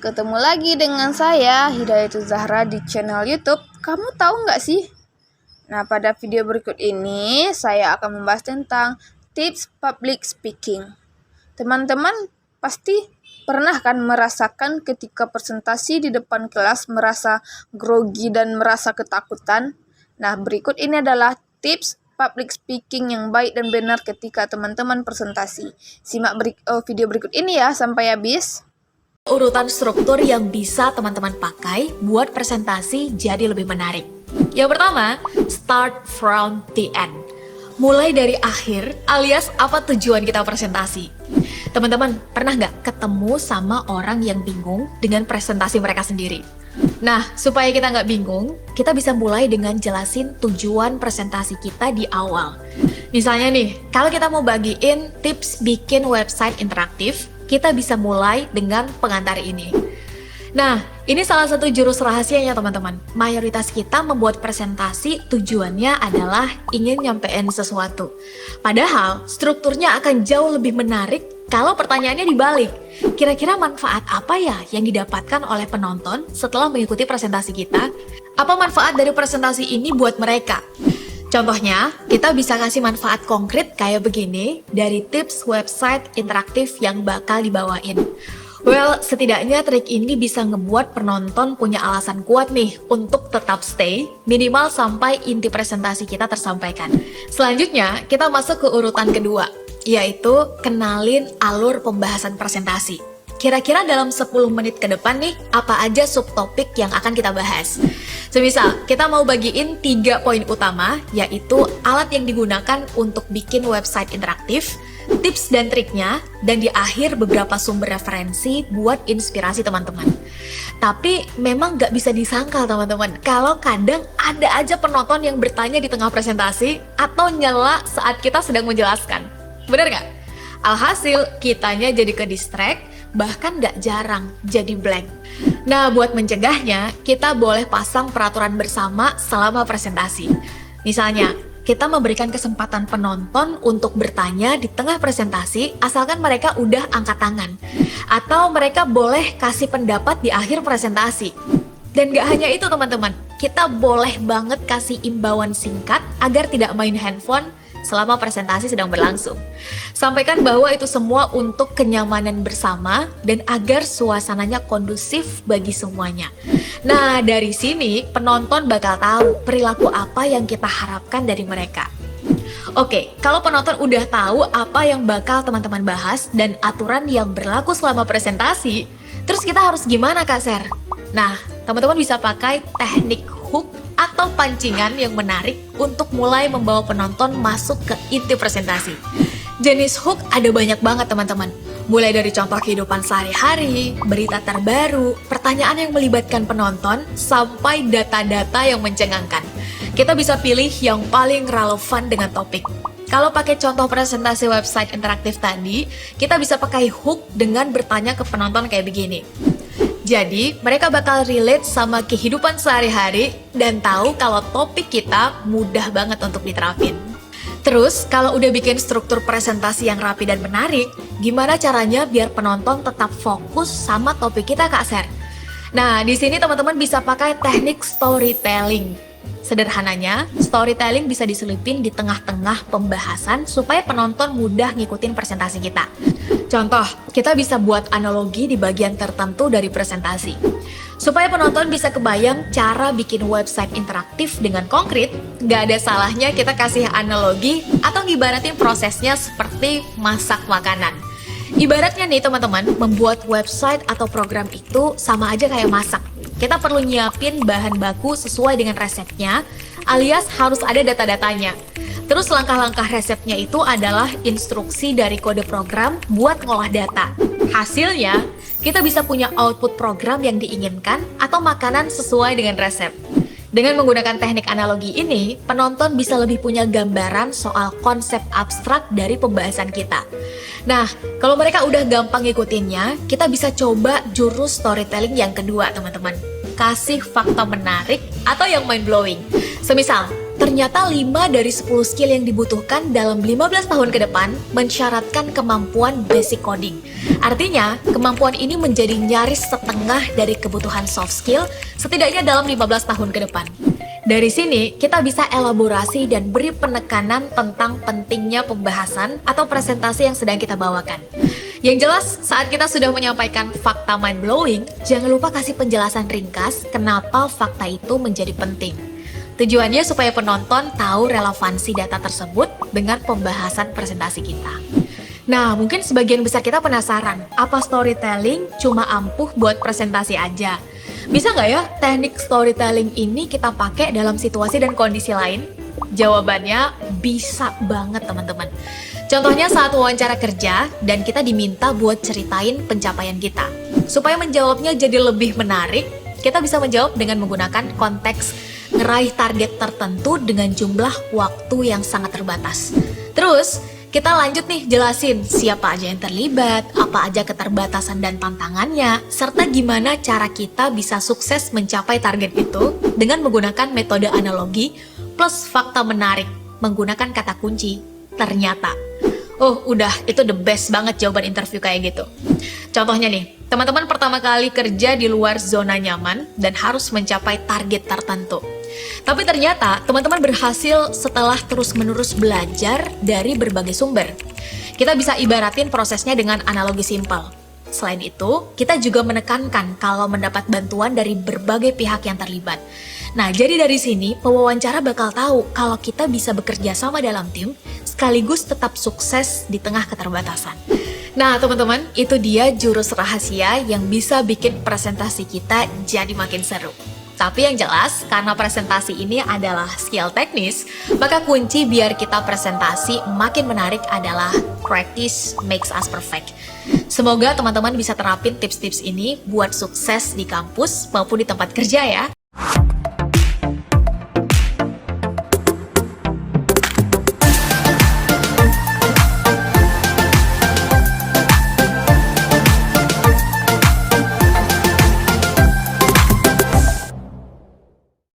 Ketemu lagi dengan saya, Hidayatul Zahra di channel YouTube. Kamu tahu nggak sih? Nah, pada video berikut ini, saya akan membahas tentang tips public speaking. Teman-teman pasti pernah kan merasakan ketika presentasi di depan kelas merasa grogi dan merasa ketakutan? Nah, berikut ini adalah tips public speaking yang baik dan benar ketika teman-teman presentasi. Simak video berikut ini ya sampai habis. Urutan struktur yang bisa teman-teman pakai buat presentasi jadi lebih menarik. Yang pertama, start from the end. Mulai dari akhir alias apa tujuan kita presentasi. Teman-teman, pernah nggak ketemu sama orang yang bingung dengan presentasi mereka sendiri? Nah, supaya kita nggak bingung, kita bisa mulai dengan jelasin tujuan presentasi kita di awal. Misalnya nih, kalau kita mau bagiin tips bikin website interaktif, kita bisa mulai dengan pengantar ini. Nah, ini salah satu jurus rahasianya teman-teman. Mayoritas kita membuat presentasi tujuannya adalah ingin nyampein sesuatu. Padahal, strukturnya akan jauh lebih menarik kalau pertanyaannya dibalik. Kira-kira manfaat apa ya yang didapatkan oleh penonton setelah mengikuti presentasi kita? Apa manfaat dari presentasi ini buat mereka? Contohnya, kita bisa kasih manfaat konkret kayak begini dari tips website interaktif yang bakal dibawain. Well, setidaknya trik ini bisa ngebuat penonton punya alasan kuat nih untuk tetap stay, minimal sampai inti presentasi kita tersampaikan. Selanjutnya, kita masuk ke urutan kedua, yaitu kenalin alur pembahasan presentasi. Kira-kira dalam 10 menit ke depan nih, apa aja subtopik yang akan kita bahas? Semisal, kita mau bagiin 3 poin utama, yaitu alat yang digunakan untuk bikin website interaktif, tips dan triknya, dan di akhir beberapa sumber referensi buat inspirasi teman-teman. Tapi memang nggak bisa disangkal teman-teman, kalau kadang ada aja penonton yang bertanya di tengah presentasi atau nyela saat kita sedang menjelaskan. Bener nggak? Alhasil, kitanya jadi ke-distract, bahkan nggak jarang jadi blank. Nah, buat mencegahnya, kita boleh pasang peraturan bersama selama presentasi. Misalnya, kita memberikan kesempatan penonton untuk bertanya di tengah presentasi asalkan mereka udah angkat tangan. Atau mereka boleh kasih pendapat di akhir presentasi. Dan gak hanya itu teman-teman, kita boleh banget kasih imbauan singkat agar tidak main handphone selama presentasi sedang berlangsung. Sampaikan bahwa itu semua untuk kenyamanan bersama dan agar suasananya kondusif bagi semuanya. Nah, dari sini penonton bakal tahu perilaku apa yang kita harapkan dari mereka. Oke, kalau penonton udah tahu apa yang bakal teman-teman bahas dan aturan yang berlaku selama presentasi, terus kita harus gimana Kak Ser? Nah, teman-teman bisa pakai teknik hook atau pancingan yang menarik untuk mulai membawa penonton masuk ke inti presentasi. Jenis hook ada banyak banget teman-teman. Mulai dari contoh kehidupan sehari-hari, berita terbaru, pertanyaan yang melibatkan penonton, sampai data-data yang mencengangkan. Kita bisa pilih yang paling relevan dengan topik. Kalau pakai contoh presentasi website interaktif tadi, kita bisa pakai hook dengan bertanya ke penonton kayak begini. Jadi, mereka bakal relate sama kehidupan sehari-hari dan tahu kalau topik kita mudah banget untuk diterapin. Terus, kalau udah bikin struktur presentasi yang rapi dan menarik, gimana caranya biar penonton tetap fokus sama topik kita, Kak Ser? Nah, di sini teman-teman bisa pakai teknik storytelling. Sederhananya, storytelling bisa diselipin di tengah-tengah pembahasan supaya penonton mudah ngikutin presentasi kita. Contoh, kita bisa buat analogi di bagian tertentu dari presentasi. Supaya penonton bisa kebayang cara bikin website interaktif dengan konkret, nggak ada salahnya kita kasih analogi atau ngibaratin prosesnya seperti masak makanan. Ibaratnya nih teman-teman, membuat website atau program itu sama aja kayak masak. Kita perlu nyiapin bahan baku sesuai dengan resepnya, alias harus ada data-datanya. Terus langkah-langkah resepnya itu adalah instruksi dari kode program buat ngolah data. Hasilnya, kita bisa punya output program yang diinginkan atau makanan sesuai dengan resep. Dengan menggunakan teknik analogi ini, penonton bisa lebih punya gambaran soal konsep abstrak dari pembahasan kita. Nah, kalau mereka udah gampang ngikutinnya, kita bisa coba jurus storytelling yang kedua, teman-teman. Kasih fakta menarik atau yang mind-blowing. Semisal, ternyata 5 dari 10 skill yang dibutuhkan dalam 15 tahun ke depan mensyaratkan kemampuan basic coding. Artinya, kemampuan ini menjadi nyaris setengah dari kebutuhan soft skill setidaknya dalam 15 tahun ke depan. Dari sini, kita bisa elaborasi dan beri penekanan tentang pentingnya pembahasan atau presentasi yang sedang kita bawakan. Yang jelas, saat kita sudah menyampaikan fakta mind-blowing, jangan lupa kasih penjelasan ringkas kenapa fakta itu menjadi penting. Tujuannya supaya penonton tahu relevansi data tersebut dengan pembahasan presentasi kita. Nah, mungkin sebagian besar kita penasaran, apa storytelling cuma ampuh buat presentasi aja? Bisa nggak ya teknik storytelling ini kita pakai dalam situasi dan kondisi lain? Jawabannya bisa banget teman-teman. Contohnya saat wawancara kerja dan kita diminta buat ceritain pencapaian kita. Supaya menjawabnya jadi lebih menarik, kita bisa menjawab dengan menggunakan konteks ngeraih target tertentu dengan jumlah waktu yang sangat terbatas. Terus, kita lanjut nih jelasin siapa aja yang terlibat, apa aja keterbatasan dan tantangannya, serta gimana cara kita bisa sukses mencapai target itu dengan menggunakan metode analogi plus fakta menarik, menggunakan kata kunci, ternyata. Oh, udah, itu the best banget jawaban interview kayak gitu. Contohnya nih, teman-teman pertama kali kerja di luar zona nyaman dan harus mencapai target tertentu. Tapi ternyata teman-teman berhasil setelah terus-menerus belajar dari berbagai sumber. Kita bisa ibaratin prosesnya dengan analogi simpel. Selain itu, kita juga menekankan kalau mendapat bantuan dari berbagai pihak yang terlibat. Nah, jadi dari sini pewawancara bakal tahu kalau kita bisa bekerja sama dalam tim sekaligus tetap sukses di tengah keterbatasan. Nah, teman-teman, itu dia jurus rahasia yang bisa bikin presentasi kita jadi makin seru. Tapi yang jelas, karena presentasi ini adalah skill teknis, maka kunci biar kita presentasi makin menarik adalah practice makes us perfect. Semoga teman-teman bisa terapin tips-tips ini buat sukses di kampus maupun di tempat kerja ya.